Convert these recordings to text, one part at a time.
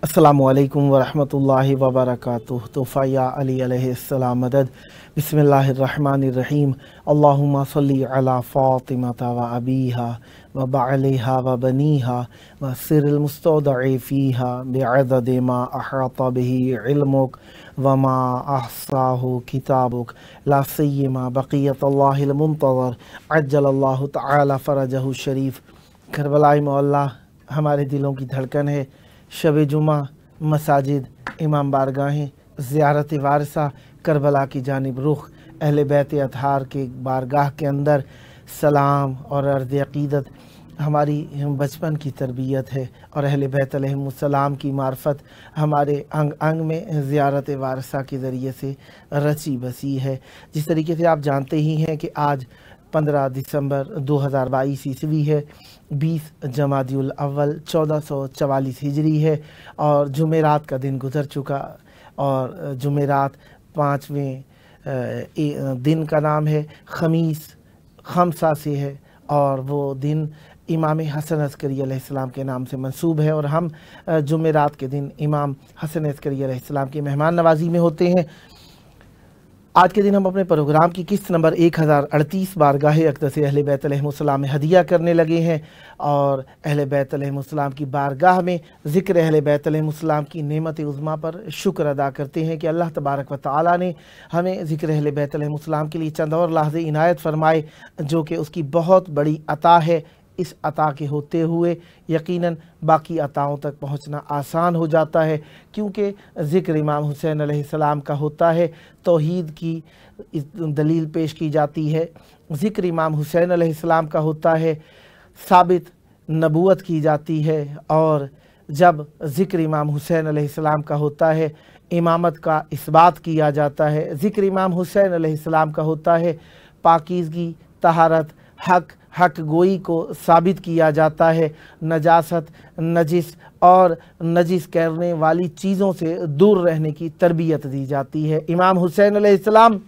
अस्सलामुअलैकुम वरहमतुल्लाहि वबरकातुह। तोहफ़ा या अली अलैहिस्सलाम मदद। बिस्मिल्लाहिर्रहमानिर्रहीम। अल्लाहुम्मा सल्ली अला फ़ातिमता व अबीहा व बअलिहा व बनीहा व सिरिल मुस्तौदअ फ़ीहा बिअदद मा अहाता बिही इल्मुक व मा अहसाहु किताबुक ला सिय्यमा बक़ियतुल्लाहिल मुंतज़र अज्जलल्लाहु तआला फ़रजहु शरीफ। करबलाई मौला हमारे दिलों की धड़कन है। शब जुमा मसाजिद, इमाम बारगाहें, ज़ियारत वारसा, करबला की जानिब रुख, अहले बैत अतहार के बारगाह के अंदर सलाम और अर्ज़ अक़ीदत हमारी बचपन की तरबियत है और अहले बैत अलैहिमुस्सलाम की मार्फत हमारे अंग अंग में ज़ियारत वारसा के ज़रिए से रची बसी है। जिस तरीके से आप जानते ही हैं कि आज 15 दिसंबर 2022 ईस्वी है, 20 जमादिउल अव्वल 1444 हिजरी है और जुमेरात का दिन गुज़र चुका और जुमेरात 5वें दिन का नाम है। खमीस खमसा से है और वो दिन इमाम हसन अस्करी अलैहिस्सलाम के नाम से मंसूब है और हम जुमेरात के दिन इमाम हसन अस्करी अलैहिस्सलाम की मेहमान नवाजी में होते हैं। आज के दिन हम अपने प्रोग्राम की किस्त नंबर 1038 बारगाह अक़दस अहले बैत अलैहिमुस्सलाम में हदिया करने लगे हैं और अहले बैत अलैहिमुस्सलाम की बारगाह में ज़िक्र अहले बैत अलैहिमुस्सलाम की नेमत उज़्मा पर शुक्र अदा करते हैं कि अल्लाह तबारक व तआला ने हमें ज़िक्र अहले बैत अलैहिमुस्सलाम के लिए चंद और लहज़े इनायत फरमाए, जो कि उसकी बहुत बड़ी अता है। इस अता के होते हुए यकीनन बाकी अताओं तक पहुंचना आसान हो जाता है, क्योंकि ज़िक्र इमाम हुसैन अलैहिस्सलाम का होता है, तौहीद की दलील पेश की जाती है। ज़िक्र इमाम हुसैन अलैहिस्सलाम का होता है, साबित नबूवत की जाती है। और जब ज़िक्र इमाम हुसैन अलैहिस्सलाम का होता है, इमामत का इस्बात किया जाता है। ज़िक्र इमाम हुसैन अलैहिस्सलाम का होता है, पाकीज़गी, तहारत, हक गोई को साबित किया जाता है। नजासत, नजिस और नजिस करने वाली चीज़ों से दूर रहने की तरबियत दी जाती है। इमाम हुसैन अलैहिस्सलाम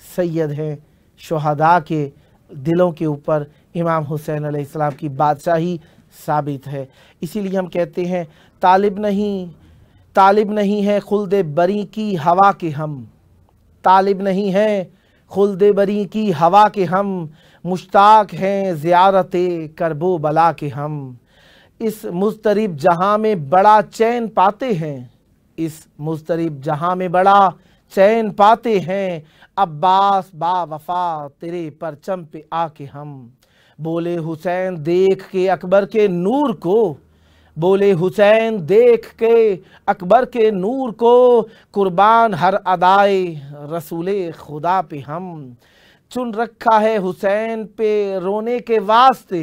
सैयद हैं, शुहदा के दिलों के ऊपर इमाम हुसैन अलैहिस्सलाम की बादशाही साबित है। इसीलिए हम कहते हैं तालिब नहीं है खुल्द बरी की हवा के हम, तालिब नहीं है खुल्द बरी की हवा के हम, मुश्ताक हैं ज़ियारते करबो बला के हम। इस मुज़तरिब जहां में बड़ा चैन पाते हैं, इस मुज़तरिब जहां में बड़ा चैन पाते हैं, अब्बास बा वफ़ा तेरे परचम पे आके हम। बोले हुसैन देख के अकबर के नूर को, बोले हुसैन देख के अकबर के नूर को, कुर्बान हर अदाए रसूले खुदा पे हम। चुन रखा है हुसैन पे रोने के वास्ते,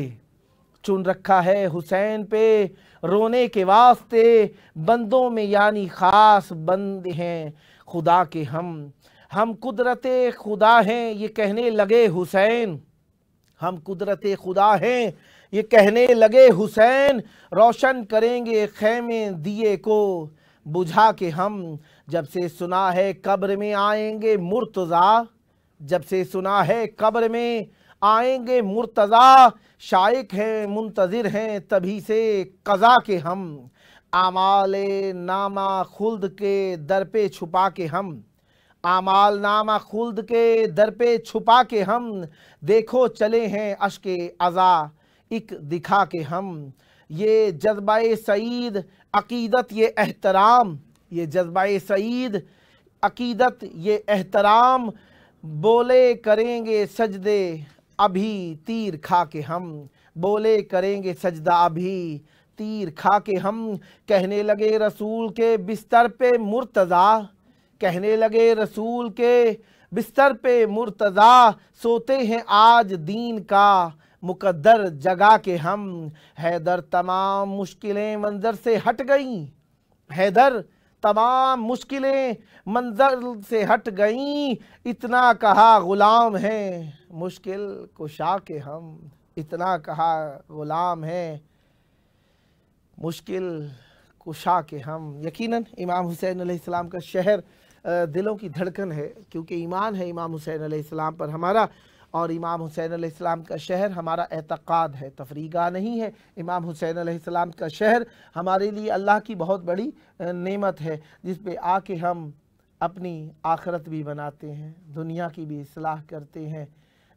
चुन रखा है हुसैन पे रोने के वास्ते, बंदों में यानी ख़ास बंद हैं खुदा के हम कुदरते खुदा हैं ये कहने लगे हुसैन, हम कुदरते खुदा हैं ये कहने लगे हुसैन, रोशन करेंगे खैमे दिए को बुझा के हम। जब से सुना है कब्र में आएंगे मुर्तज़ा, जब से सुना है कब्र में आएंगे मुर्तज़ा, शाइक हैं मुंतज़िर हैं तभी से क़ज़ा के हम। आमाले नामा खुल्द के दर पे छुपा के हम, आमाल नामा खुल्द के दर पे छुपा के हम, देखो चले हैं अश्के अज़ा एक दिखा के हम। ये जज्बाए सईद अकीदत ये एहतराम, ये जज्बाए सईद अकीदत ये एहतराम, बोले करेंगे सजदे अभी तीर खा के हम, बोले करेंगे सजदा अभी तीर खा के हम। कहने लगे रसूल के बिस्तर पे मुर्तज़ा, कहने लगे रसूल के बिस्तर पे मुर्तज़ा, सोते हैं आज दीन का मुकद्दर जगा के हम, हैदर तमाम मुश्किलें मंजर से हट गईं, हैदर तमाम मुश्किलें मंजर से हट गईं, इतना कहा गुलाम हैं मुश्किल कुशा के हम, इतना कहा गुलाम हैं मुश्किल कुशा के हम। यकीनन इमाम हुसैन अलैहिस्सलाम का शहर दिलों की धड़कन है, क्योंकि ईमान है इमाम हुसैन अलैहिस्सलाम पर हमारा, और इमाम हुसैन अलैहिस्सलाम का शहर हमारा एतक़ाद है, तफरीगा नहीं है। इमाम हुसैन अलैहिस्सलाम का शहर हमारे लिए अल्लाह की बहुत बड़ी नेमत है, जिस पे आके हम अपनी आखरत भी बनाते हैं, दुनिया की भी इस्लाह करते हैं,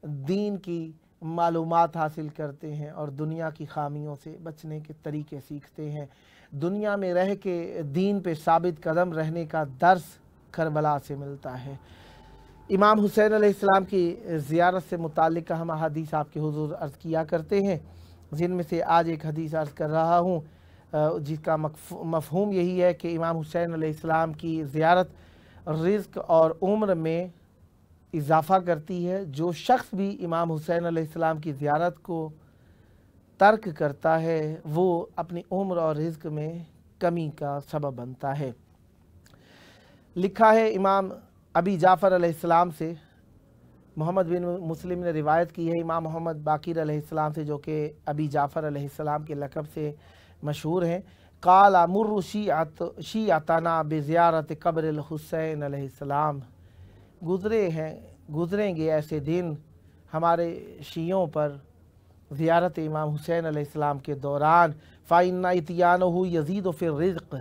दीन की मालूमात हासिल करते हैं और दुनिया की खामियों से बचने के तरीके सीखते हैं। दुनिया में रह के दीन पे साबित कदम रहने का दर्स करबला से मिलता है। इमाम हुसैन अलैहिस्सलाम की ज़ियारत से मुताल्लिक़ हम हदीस आपके हुज़ूर अर्ज़ किया करते हैं, जिनमें से आज एक हदीस अर्ज़ कर रहा हूँ, जिसका मफ़हूम यही है कि इमाम हुसैन अलैहिस्सलाम की ज़ियारत रिज़्क़ और उम्र में इजाफ़ा करती है। जो शख्स भी इमाम हुसैन अलैहिस्सलाम की ज़ियारत को तर्क करता है वो अपनी उम्र और रिज़्क़ में कमी का सबब बनता है। लिखा है इमाम अबी जाफ़र अलैहिस्सलाम से, मोहम्मद बिन मुस्लिम ने रिवायत की है इमाम मोहम्मद बाक़िर अलैहिस्सलाम से, जो कि अबी जाफ़र अलैहिस्सलाम के लक़ब से मशहूर हैं। क़ाल मुर्रु शीअतना बिज़ियारत क़ब्रिल हुसैन अलैहिस्सलाम, गुज़रेंगे ऐसे दिन हमारे शियों पर ज़ियारत इमाम हुसैन अलैहिस्सलाम के दौरान, फ़इन्ना इतियानहु यज़ीदु फ़िर रिज़्क़,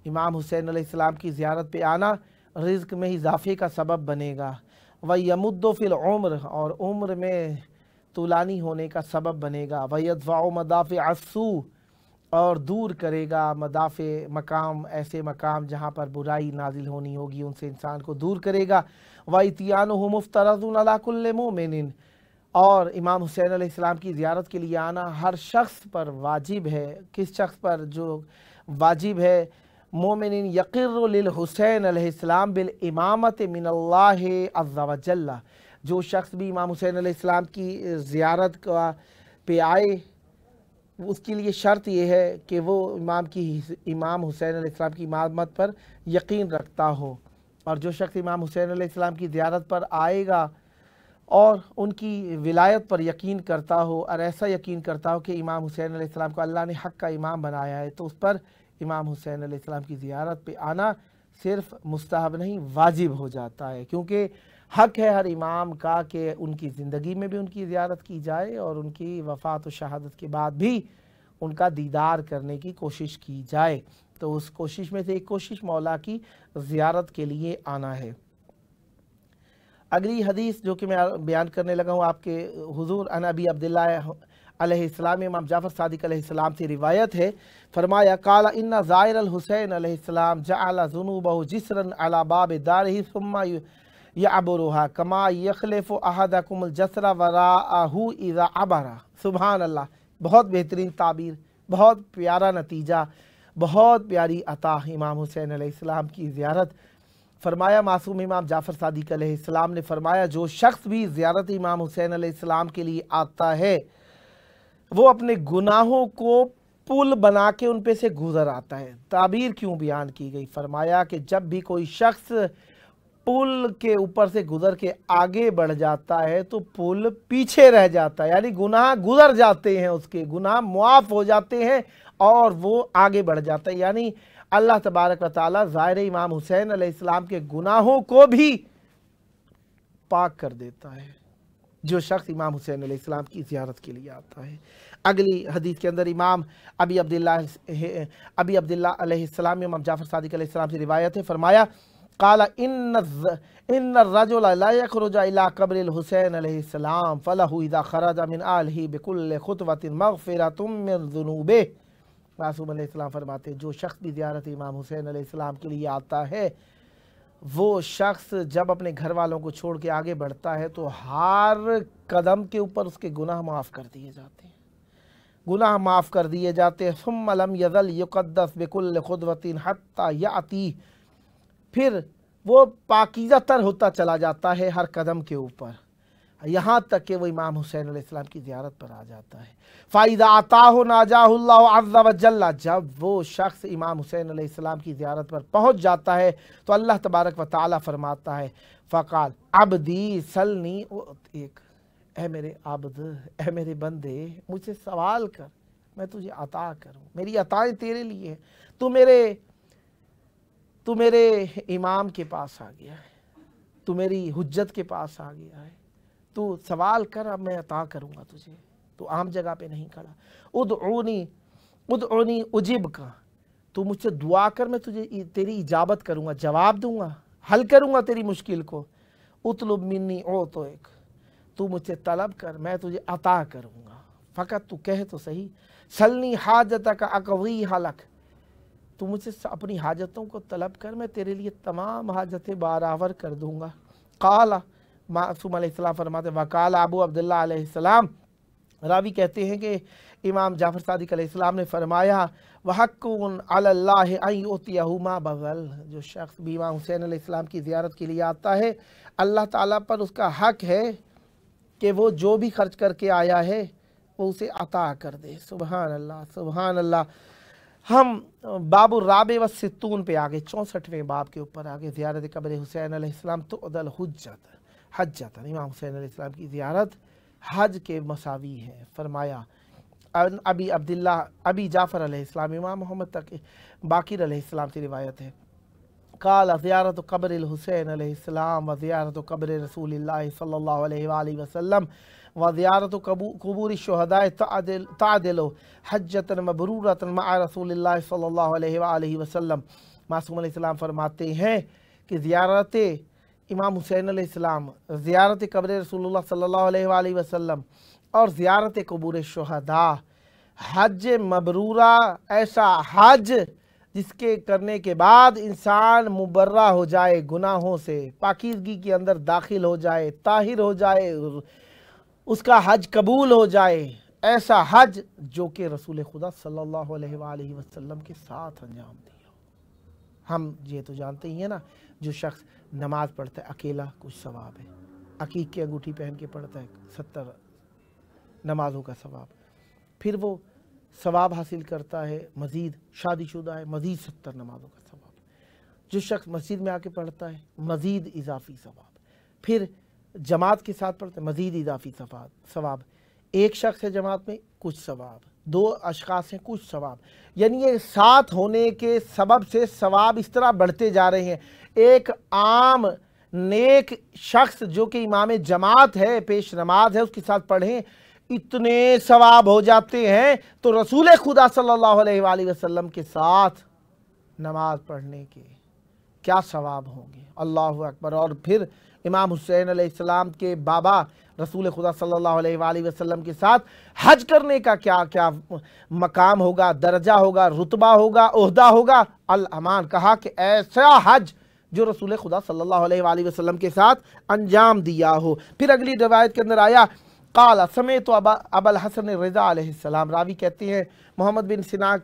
इमाम हुसैन अलैहिस्सलाम की ज़ियारत पे आना रिज़्क़ में इजाफ़े का सबब बनेगा। व यमुद्दु फ़िल उम्र, और उम्र में तुलानी होने का सबब बनेगा। व यदफ़उ मदाफ़िअ अस्सू, और दूर करेगा मदाफ़े मकाम, ऐसे मकाम जहाँ पर बुराई नाजिल होनी होगी उनसे इंसान को दूर करेगा। व इतियानुहु मुफ़्तरज़ुन अला कुल्लि मोमिनिन, और इमाम हुसैन अलैहिस्सलाम की ज़ियारत के लिए आना हर शख्स पर वाजिब है। किस शख्स पर? जो वाजिब है, मोमिनिन यक़िर्रु लिल हुसैन अलैहिस्सलाम बिल इमामत मिनल्लाहि अज़्ज़ा व जल्ला, जो शख्स भी इमाम हुसैन अलैहिस्सलाम की ज़ियारत का पे आए उसके लिए शर्त यह है कि वो इमाम हुसैन अलैहिस्सलाम की इमामत पर यकीन रखता हो। और जो शख्स इमाम हुसैन अलैहिस्सलाम की ज़ियारत पर आएगा और उनकी विलायत पर यकीन करता हो, और ऐसा यकीन करता हो कि इमाम हुसैन अलैहिस्सलाम को अल्लाह ने हक़ का इमाम बनाया है, तो उस पर इमाम हुसैन अलैहिस्सलाम की ज़ियारत पे आना सिर्फ मुस्तहब नहीं वाजिब हो जाता है, क्योंकि हक़ है हर इमाम का कि उनकी ज़िंदगी में भी उनकी ज़ियारत की जाए और उनकी वफ़ात और शहादत के बाद भी उनका दीदार करने की कोशिश की जाए। तो उस कोशिश में से एक कोशिश मौला की ज़ियारत के लिए आना है। अगली हदीस जो कि मैं बयान करने लगा हूँ आपके हुज़ूर अन अबी अब्दुल्लाह अलैहिस्सलाम, इमाम जाफ़र सादिक अलैहिस्सलाम से रिवायत है, फरमाया काला इन्ना ज़ाइर अल हुसैन अलैहिस्सलाम जअला ज़ुनूबहु जिस्रन अला बाब दारिही सुम्मा यअबुरुहा कमा यख़लिफ़ु अहदकुमुल जस्रा वराअहु इज़ा अबरा। सुभान अल्लाह, बहुत बेहतरीन ताबीर, बहुत प्यारा नतीजा, बहुत प्यारी अता इमाम हुसैन अलैहिस्सलाम की ज़ियारत। फरमाया मासूम इमाम जाफ़र सादिक अलैहिस्सलाम ने फरमाया, जो शख्स भी ज़ियारत इमाम हुसैन अलैहिस्सलाम के लिए आता है वो अपने गुनाहों को पुल बना के उन पे से गुज़र आता है। ताबीर क्यों बयान की गई? फरमाया कि जब भी कोई शख्स पुल के ऊपर से गुज़र के आगे बढ़ जाता है तो पुल पीछे रह जाता है, यानी गुनाह गुज़र जाते हैं, उसके गुनाह मुआफ़ हो जाते हैं और वो आगे बढ़ जाता है। यानी अल्लाह तबारक व तआला ज़ाहिर इमाम हुसैन अलैहिस्सलाम के गुनाहों को भी पाक कर देता है जो शख्स इमाम हुसैन अलैहिस्सलाम की ज़ियारत के लिए आता है। अगली हदीस के अंदर इमाम अबी अब्दुल्लाह अलैहिस्सलाम, इमाम जाफ़र सादिक अलैहिस्सलाम से रिवायत है, फरमाया काला इन्ना रजुल ला यख़रुज इला क़ब्रिल हुसैन अलैहिस्सलाम फलहु इज़ा ख़रज मिन आलिही बिकुल्लि ख़ुतवतिन मग़फ़िरतुम मिन ज़ुनूबिही। मासूम अलैहिस्सलाम फरमाते, जो शख्स भी ज़ियारत इमाम हुसैन अलैहिस्सलाम के लिए आता है वो शख्स जब अपने घर वालों को छोड़ के आगे बढ़ता है तो हर कदम के ऊपर उसके गुनाह माफ़ कर दिए जाते हैं, गुनाह माफ़ कर दिए जाते हैं। सुम्मा लम यज़ल युक़द्दस बिकुल्लि ख़ुतवतिन हत्ता याती, फिर वो पाकीज़ा तर होता चला जाता है हर कदम के ऊपर, यहाँ तक कि वो इमाम हुसैन अलैहिस्सलाम की ज़ियारत पर आ जाता है। फ़ाइज़ा अताहु नाजाहुल्लाहु अज़्ज़ा व जल्ला, जब वो शख्स इमाम हुसैन अलैहिस्सलाम की ज़ियारत पर पहुँच जाता है तो अल्लाह तबारक व तआला फरमाता है, फ़क़ाल अब्दी सलनी, एक ए मेरे आबद, ए मेरे बंदे, मुझसे सवाल कर, मैं तुझे अता करूँ। मेरी अताएँ तेरे लिए हैं। तू मेरे इमाम के पास आ गया है, तू मेरी हुज्जत के पास आ गया है, तू सवाल कर, अब मैं अता करूँगा तुझे, तू आम जगह पे नहीं खड़ा। उदऊनी उजिब का, तू मुझसे दुआ कर, मैं तुझे तेरी इजाबत करूँगा, जवाब दूँगा, हल करूँगा तेरी मुश्किल को। उतलुब मिन्नी ओ तो एक, तू मुझसे तलब कर, मैं तुझे अता करूँगा। फ़कत तू कह तो सही, सलनी हाजतक अक़वी हलक, तू मुझसे अपनी हाजतों को तलब कर, मैं तेरे लिए तमाम हाजतें बराबर कर दूँगा। क़ाला, मासूम अलैहिस्सलाम फरमाते, वक़ाला अबू अब्दुल्लाह अलैहिस्सलाम, रावी कहते हैं कि इमाम जाफ़र सादिक अलैहिस्सलाम ने फरमाया, वहक्कुन अलल्लाहि अन युतियहु मा बज़ल, जो शख्स भी इमाम हुसैन अलैहिस्सलाम की ज़ियारत के लिए आता है, अल्लाह ताला पर उसका हक है कि वो जो भी खर्च करके आया है वो उसे अता कर दे। सुबहान अल्लाह, सुबहान अल्लाह। हम बाबु राबे व सित्तून पे आगे, 64वें बाब के ऊपर आगे, ज़ियारत कब्र हुसैन अलैहिस्सलाम तो अदल हज्जत, इमाम हुसैन अलैहिस्सलाम की ज़ियारत हज के मसावी है। फरमाया अबी जाफ़र अलैहिस्सलाम, इमाम मोहम्मद तक बाकिर अलैहिस्सलाम से रिवायत है, काल ज़ियारत कब्र हुसैन अलैहिस्सलाम व ज़ियारत कब्र रसूलिल्लाह सल्लल्लाहु अलैहि वसल्लम व ज़ियारत क़ुबूर शुहदाए तादिलु हज्जतन मबरूरतन मअ रसूलिल्लाह सल्लल्लाहु अलैहि वसल्लम। मासूम अलैहिस्सलाम फरमाते हैं कि ज़ियारत इमाम हुसैन अलैहिस्सलाम, ज़ियारत कब्र रसूलुल्लाह सल्लल्लाहु अलैहि वसल्लम और ज़ियारत क़ुबूर शुहदा, हज मबरूरा, ऐसा हज जिसके करने के बाद इंसान मुबर्रा हो जाए गुनाहों से, पाकीज़गी के अंदर दाखिल हो जाए, ताहिर हो जाए, उसका हज कबूल हो जाए, ऐसा हज जो कि रसूल खुदा सल्लल्लाहु अलैहि वसल्लम के साथ अंजाम दिया। हम ये तो जानते ही हैं ना, जो शख्स नमाज पढ़ता है अकेला, कुछ सवाब है, अकीक की अंगूठी पहन के पढ़ता है 70 नमाजों का सवाब, फिर वो सवाब हासिल करता है, मज़ीद शादीशुदा है, मज़ीद 70 नमाजों का सवाब। जो शख्स मस्जिद में आके पढ़ता है मज़ीद इजाफ़ी सवाब, फिर जमात के साथ पढ़ते हैं मज़ीद इजाफ़ी सवाब, एक शख्स है जमात में कुछ सवाब, 2 अशख़ास हैं कुछ सवाब, यानी ये साथ होने के सबब से सवाब इस तरह बढ़ते जा रहे हैं। एक आम नेक शख्स जो कि इमाम जमात है, पेश नमाज है, उसके साथ पढ़ें, इतने सवाब हो जाते हैं, तो रसूल खुदा सल्लल्लाहु अलैहि वसल्लम के साथ नमाज पढ़ने के क्या सवाब होंगे। अल्लाहु अकबर। और फिर इमाम हुसैन अलैहिस्सलाम के बाबा रसूल खुदा सल्लल्लाहु अलैहि वसल्लम के साथ हज करने का क्या क्या मकाम होगा, दर्जा होगा, रुतबा होगा, ओहदा होगा। अल अमान कहा कि ऐसा हज जो रसूल खुदा सल्लल्लाहु अलैहि वसल्लम के साथ अंजाम दिया हो। फिर अगली रिवायत के अंदर आया, काला समय तो अबल हसन रज़ा अलैहिस्सलाम, रावी कहते हैं मोहम्मद बिन सिनान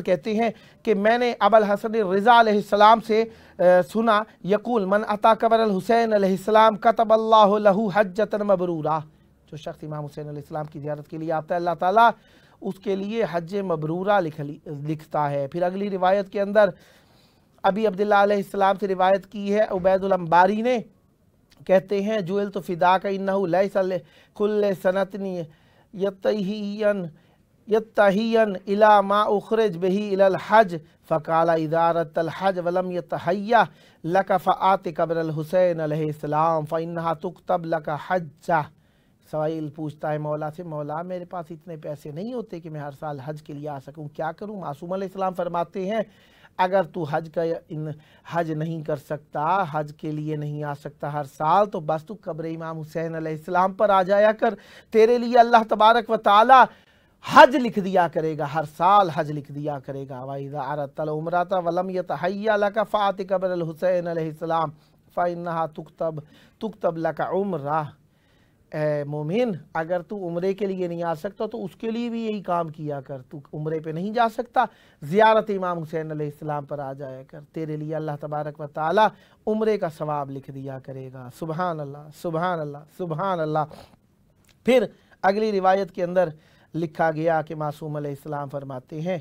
कहते हैं कि मैंने अबल हसन रज़ा अलैहिस्सलाम से सुना, यकूल मन अता कब्र हुसैन अलैहिस्सलाम कतबल्लाहु लहू हज्जतन मबरूरा, जो शख्स इमाम हुसैन अलैहिस्सलाम की ज़ियारत के लिए आता है अल्लाह ताला उसके लिए हज मबरूरा लिखता है। फिर अगली रिवायत के अंदर अबी अब्दुल्लाह अलैहिस्सलाम से रिवायत की है, उबैदुल अंबारी ने कहते हैं, जुएल तो फ़िदा का इन्नहु लैसा कुल्ले सनतनी यत्तहियन इला मा उखरज बिही इलल हज फ़काला इदारतल हज वलम यतहय्या लक फ़आत कब्र हुसैन अलैहिस्सलाम फ़इन्नहा तुक्तब लक हज्जा। सवाइल पूछता है मौला से, मौला मेरे पास इतने पैसे नहीं होते कि मैं हर साल हज के लिए आ सकूं, क्या करूं। मासूम अलैहिस्सलाम फरमाते हैं, अगर तू हज नहीं कर सकता, हज के लिए नहीं आ सकता हर साल, तो बस तू कब्र इमाम हुसैन अलैहिस्सलाम पर आ जाया कर, तेरे लिए अल्लाह तबारक व तआला हज लिख दिया करेगा, हर साल हज लिख दिया करेगा। वाइज़ा अरतल उमरता वलम यतहय्या लक फ़ात कब्र हुसैन अलैहिस्सलाम फ़इन्नहा तुक्तब लक उम्रा। اے مومن اگر تو عمرے کے لیے نہیں آ سکتا تو اس کے لیے بھی یہی کام کیا کر، تو عمرے پہ نہیں جا سکتا زیارت امام حسین علیہ السلام پر آ جایا کر، تیرے لیے اللہ تبارک و تعالی عمرے کا ثواب لکھ دیا کرے گا۔ سبحان اللہ سبحان اللہ سبحان اللہ۔ پھر اگلی روایت کے اندر لکھا گیا کہ معصوم علیہ السلام فرماتے ہیں،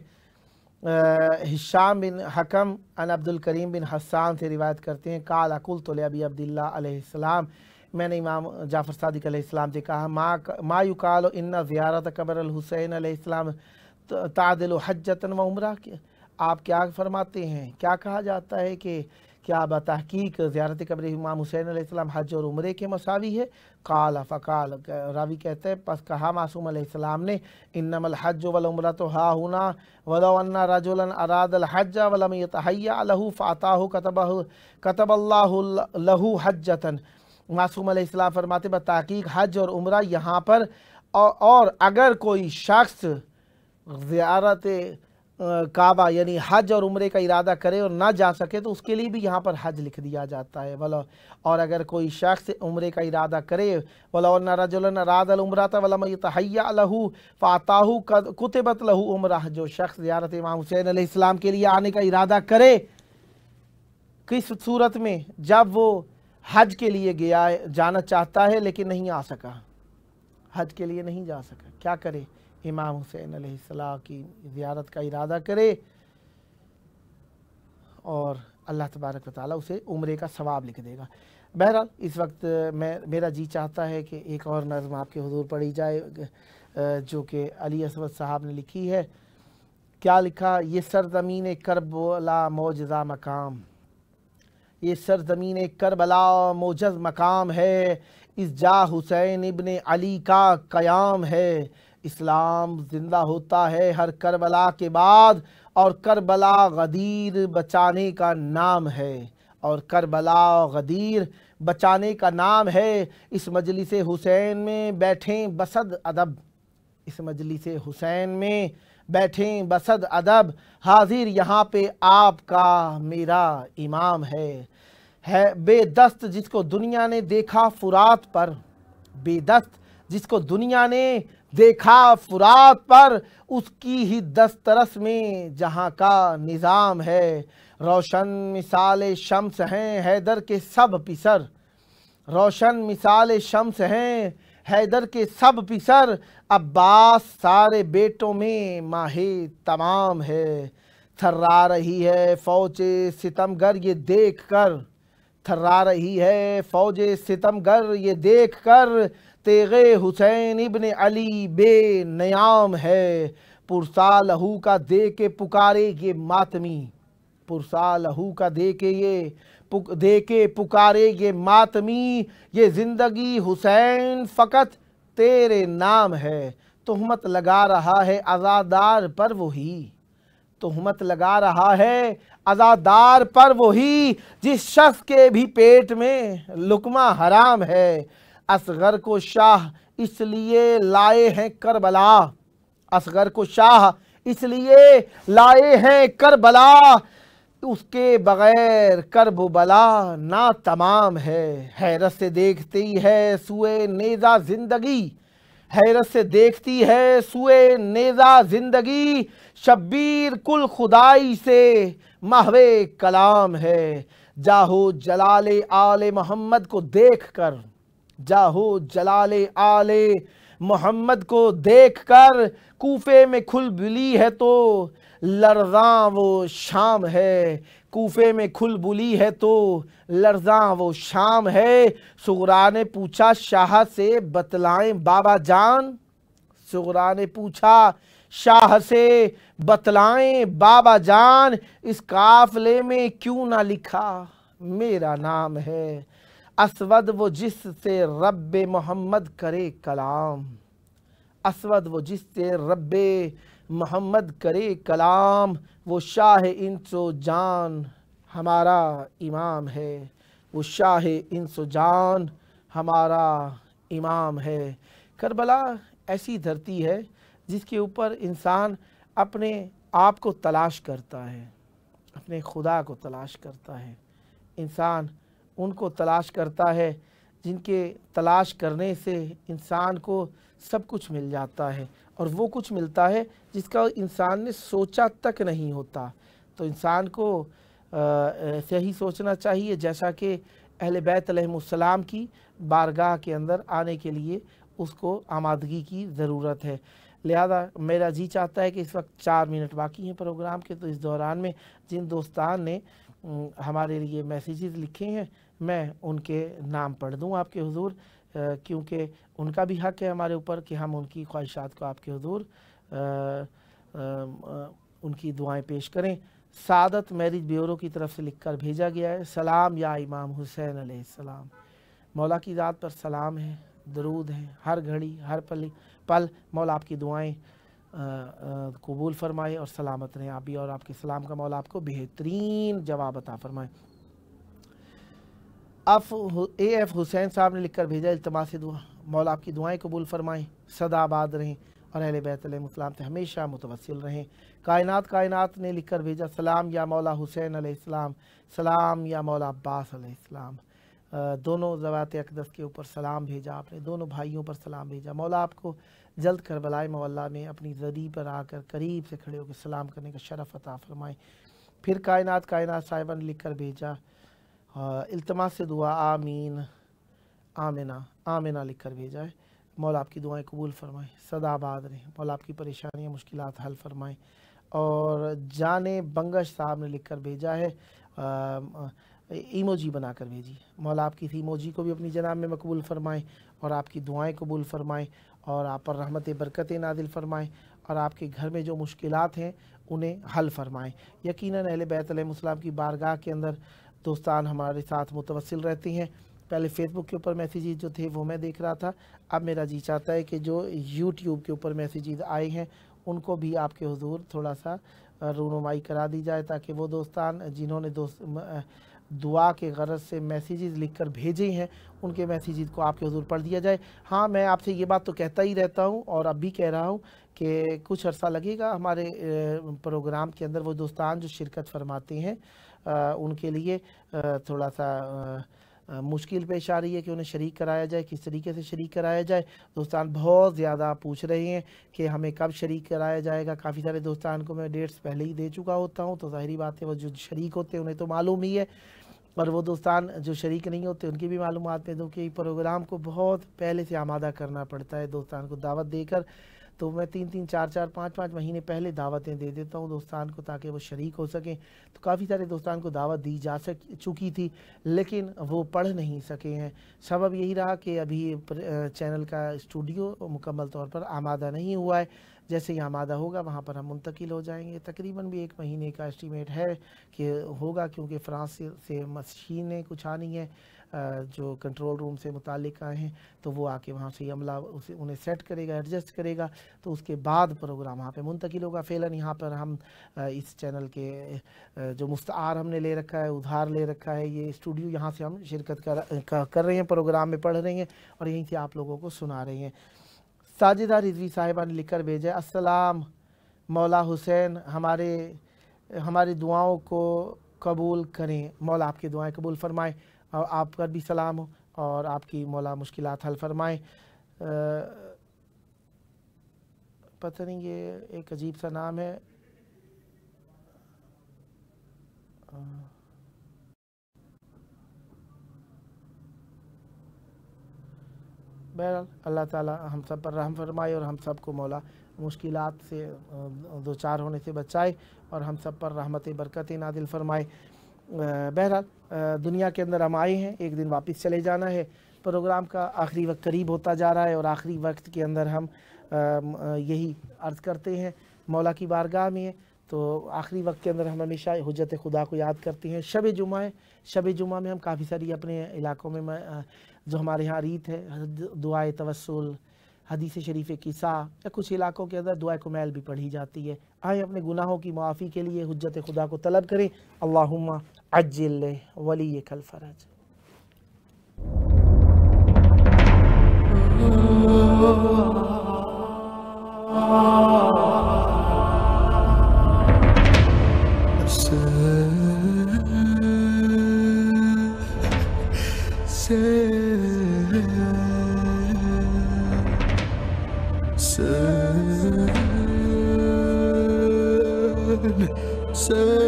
ہشام بن حکم ان عبد الکریم بن حسان سے روایت کرتے ہیں، قال قلت لابی عبداللہ علیہ السلام، میں نے امام جعفر صادق علیہ السلام سے کہا، ما یقال ان زیارت قبر الحسین علیہ السلام تعدل حجۃ و عمرہ، آپ کیا فرماتے ہیں، کیا کہا جاتا ہے کہ کیا بتحقیق زیارت قبر امام حسین علیہ السلام حج اور عمرے کے مساوی ہے؟ قال فقال، راوی کہتے ہیں پس کہا معصوم علیہ السلام نے، انما الحج والعمرۃ ہا ہنا ولو ان رجلا اراد الحج ولم يتحيأ له فاتاه كتب اللہ له حجۃ۔ معصوم علیہ السلام فرماتے بتحقیق حج اور عمرہ یہاں پر، اور اگر کوئی شخص زیارت کعبہ یعنی حج اور عمرے کا ارادہ کرے اور نہ جا سکے تو اس کے لیے بھی یہاں پر حج لکھ دیا جاتا ہے، اور اگر کوئی شخص عمرے کا ارادہ کرے وَلَوْ أَنَّ رَجُلًا أَرَادَ الْعُمْرَةَ وَلَمْ يَتَحَيَّأْ لَهُ فَأَتَاهُ كُتِبَتْ لَهُ عُمْرَةٌ، جو شخص زیارت امام حسین علیہ السلام کے لیے آنے کا ارادہ کرے، کس صورت میں؟ جب وہ حج کے لیے جانا چاہتا ہے لیکن نہیں آ سکا، حج کے لیے نہیں جا سکا، کیا کرے؟ امام حسین علیہ السلام کی زیارت کا ارادہ کرے اور اللہ تبارک و تعالیٰ اسے عمرے کا ثواب لکھ دے گا۔ بہرحال اس وقت میرا جی چاہتا ہے کہ ایک اور نظم آپ کے حضور پڑھی جائے جو کہ علی اسود صاحب نے لکھی ہے۔ کیا لکھا؟ یہ سرزمین کربلا معجزہ مقام، یہ سرزمین کربلا معجز مقام ہے، اس جا حسین ابن علی کا قیام ہے، اسلام زندہ ہوتا ہے ہر کربلا کے بعد، اور کربلا غدیر بچانے کا نام ہے، اور کربلا غدیر بچانے کا نام ہے۔ اس مجلس حسین میں بیٹھیں بصد ادب، اس مجلس حسین میں بیٹھیں بصد ادب، حاضر یہاں پہ آپ کا میرا امام ہے بے دست جس کو دنیا نے دیکھا فرات پر، بے دست جس کو دنیا نے دیکھا فرات پر، اس کی ہی دسترس میں جہاں کا نظام ہے، روشن مثال شمس ہیں حیدر کے سب پسر، روشن مثال شمس ہیں حیدر کے سب پسر، عباس سارے بیٹوں میں ماہ تمام ہے، تھرا رہی ہے فوج ستم گر یہ دیکھ کر، تھرا رہی ہے فوج ستم گر یہ دیکھ کر، تیغ حسین ابن علی بے نیام ہے، پرسا لہو کا دے کے پکارے یہ ماتمی، پرسا لہو کا دے کے پکارے یہ ماتمی، یہ زندگی حسین فقط تیرے نام ہے، تہمت لگا رہا ہے عزادار پر وہی، تہمت لگا رہا ہے عزادار پر وہی، جس شخص کے بھی پیٹ میں لقمہ حرام ہے، اصغر کو شاہ اس لیے لائے ہیں کربلا، اصغر کو شاہ اس لیے لائے ہیں کربلا، اس کے بغیر کرب و بلا نا تمام ہے، حیرت سے دیکھتی ہے سوئے نیزہ زندگی، حیرت سے دیکھتی ہے سوئے نیزہ زندگی، شبیر کل خدائی سے محو کلام ہے، جاہو جلال آل محمد کو دیکھ کر، جاہو جلال آل محمد کو دیکھ کر، کوفے میں کھل بلی ہے تو لرزاں وہ شام ہے، کوفے میں کھل بلی ہے تو لرزاں وہ شام ہے، صغرا نے پوچھا شاہ سے بتلائیں بابا جان، صغرا نے پوچھا شاہ سے بتلائیں بابا جان، اس قافلے میں کیوں نہ لکھا میرا نام ہے، اسود وہ جس سے رب محمد کرے کلام، اسود وہ جس سے رب محمد کرے کلام، وہ شاہ انس و جان ہمارا امام ہے، وہ شاہ انس و جان ہمارا امام ہے۔ کربلا ایسی دھرتی ہے جس کے اوپر انسان اپنے آپ کو تلاش کرتا ہے، اپنے خدا کو تلاش کرتا ہے، انسان ان کو تلاش کرتا ہے جن کے تلاش کرنے سے انسان کو سب کچھ مل جاتا ہے، اور وہ کچھ ملتا ہے جس کا انسان نے سوچا تک نہیں ہوتا۔ تو انسان کو صحیح سوچنا چاہیے، جیسا کہ اہل بیت علیہم السلام کی بارگاہ کے اندر آنے کے لیے اس کو آمادگی کی ضرورت ہے۔ لہذا میرا جی چاہتا ہے کہ اس وقت 4 منٹ باقی ہیں پروگرام کے، تو اس دوران میں جن دوستان نے ہمارے لیے میسیجز لکھے ہیں میں ان کے نام پڑھ دوں آپ کے حضور، کیونکہ ان کا بھی حق ہے ہمارے اوپر کہ ہم ان کی خواہشات کو آپ کے حضور ان کی دعائیں پیش کریں۔ سعادت میرج بیورو کی طرف سے لکھ کر بھیجا گیا ہے، سلام یا امام حسین علیہ السلام۔ مولا کی ذات پر سلام ہے، درود ہے، ہر گھڑی ہر پل مولا آپ کی دعائیں قبول فرمائے اور سلامت رہیں آپ بھی، اور آپ کے سلام کا مولا آپ کو بہترین جواب عطا فرمائے۔ اے ایف حسین صاحب نے لکھ کر بھیجا، التماس دعا، مولا آپ کی دعائیں قبول فرمائیں، سدا آباد رہیں اور اہل بیت علیہ السلام سے ہمیشہ متوسل رہیں۔ کائنات نے لکھ کر بھیجا، سلام یا مولا حسین علیہ السلام، سلام یا مولا عباس علیہ السلام۔ دونوں ذوات اقدس کے اوپر سلام بھیجا آپ نے، دونوں بھائیوں پر سلام بھیجا۔ مولا آپ کو جلد کربلائے مولا میں اپنی زری پر آ کر قریب سے کھڑے ہو کے سلام کرنے کا شرف عطا فرمائے۔ پھر کائنات صاحبہ نے لکھ کر بھیجا، التماس سے دعا، آمین، آمینہ لکھ کر بھیجا ہے، مولا آپ کی دعائیں قبول فرمائیں، سدا آباد رہیں، مولا آپ کی پریشانیاں مشکلات حل فرمائیں۔ اور جانے بنگش صاحب نے لکھ کر بھیجا ہے، ایموجی بنا کر بھیجی، مولا آپ کی اس ایموجی کو بھی اپنی جناب میں مقبول فرمائیں اور آپ کی دعائیں قبول فرمائیں اور آپ پر رحمت برکت نازل فرمائیں اور آپ کے گھر میں جو مشکلات ہیں انہیں حل فرمائیں۔ یقیناً اہل بیت علیہ السلام کی بارگاہ کے اندر دوستان ہمارے ساتھ متوسل رہتے ہیں۔ پہلے فیس بک کے اوپر میسیجز جو تھے وہ میں دیکھ رہا تھا، اب میرا جی چاہتا ہے کہ جو یوٹیوب کے اوپر میسیجز آئے ہیں ان کو بھی آپ کے حضور تھوڑا سا رونمائی کرا دی جائے، تاکہ وہ دوستان جنہوں نے دعا کے غرض سے میسیجز لکھ کر بھیجے ہیں ان کے میسیجز کو آپ کے حضور پڑھ دیا جائے۔ ہاں، میں آپ سے یہ بات تو کہتا ہی رہتا ہوں اور اب بھی کہہ رہا ہوں کہ کچھ عرصہ لگے گا ہمارے پروگرام کے اندر وہ دوستان جو شرکت فرماتے ہیں ان کے لیے تھوڑا سا مشکل پیش آ رہی ہے کہ انہیں شریک کرایا جائے، کس طریقے سے شریک کرایا جائے۔ دوستان بہت زیادہ پوچھ رہے ہیں کہ ہمیں کب شریک کرایا جائے گا۔ کافی سارے دوستان کو میں ڈیٹس پہلے ہی دے چکا ہوتا ہوں، تو ظاہری بات ہے وہ جو شریک ہوتے ہیں انہیں تو معلوم ہی ہے، اور وہ دوستان جو شریک نہیں ہوتے ان کی بھی معلومات میں دوں کہ پروگرام کو بہت پہلے سے آمادہ کرنا پڑتا ہے دوستان کو دعوت دے کر۔ تو میں 3 4 5 مہینے پہلے دعوتیں دے دیتا ہوں دوستان کو تاکہ وہ شریک ہو سکیں۔ تو کافی سارے دوستان کو دعوت دی جا چکی تھی لیکن وہ پڑھ نہیں سکے ہیں۔ سبب یہی رہا کہ ابھی چینل کا اسٹوڈیو مکمل طور پر آمادہ نہیں ہوا ہے۔ جیسے ہی آمادہ ہوگا وہاں پر ہم منتقل ہو جائیں گے۔ تقریباً بھی 1 مہینے کا اسٹیمیٹ ہے کہ ہوگا، کیونکہ فرانس سے مشینیں کچھ آنی ہیں جو کنٹرول روم سے متعلق آئے ہیں، تو وہ آ کے وہاں سے عملہ انہیں سیٹ کرے گا، ایڈجسٹ کرے گا، تو اس کے بعد پروگرام وہاں پہ منتقل ہوگا۔ فعلاً یہاں پر ہم اس چینل کے جو مستعار ہم نے لے رکھا ہے، ادھار لے رکھا ہے، یہ اسٹوڈیو یہاں سے ہم شرکت کر رہے ہیں، پروگرام میں پڑھ رہے ہیں اور یہیں سے آپ لوگوں کو سنا رہے ہیں۔ ساجدہ رضوی صاحبہ نے لکھ کر بھیجا، السلام، مولا حسین ہماری دعاؤں کو قبول کریں، مولا آپ کی دعائیں قبول فرمائیں، اور آپ پر بھی سلام ہو اور آپ کی مولا مشکلات حل فرمائیں۔ پتہ نہیں یہ ایک عجیب سا نام ہے، بہرحال اللہ تعالی ہم سب پر رحم فرمائے اور ہم سب کو مولا مشکلات سے دوچار ہونے سے بچائے اور ہم سب پر رحمت برکت نازل فرمائے۔ بہرحال دنیا کے اندر ہم آئے ہیں، ایک دن واپس چلے جانا ہے۔ پروگرام کا آخری وقت قریب ہوتا جا رہا ہے اور آخری وقت کے اندر ہم یہی عرض کرتے ہیں مولا کی بارگاہ میں، تو آخری وقت کے اندر ہم ہمیشہ حجت خدا کو یاد کرتے ہیں۔ شب جمعہ ہے، شب جمعہ میں ہم کافی ساری اپنے علاقوں میں جو ہمارے ہاں ریت ہے، دعائے توسل، حدیث شریف قصہ، یا کچھ علاقوں کے اندر دعائے کمیل بھی پڑھی جاتی ہے۔ آئیں اپنے گناہوں کی معافی کے لیے حجت خدا کو طلب کریں۔ اللہم عجل ولیک الفرج۔ سے حسين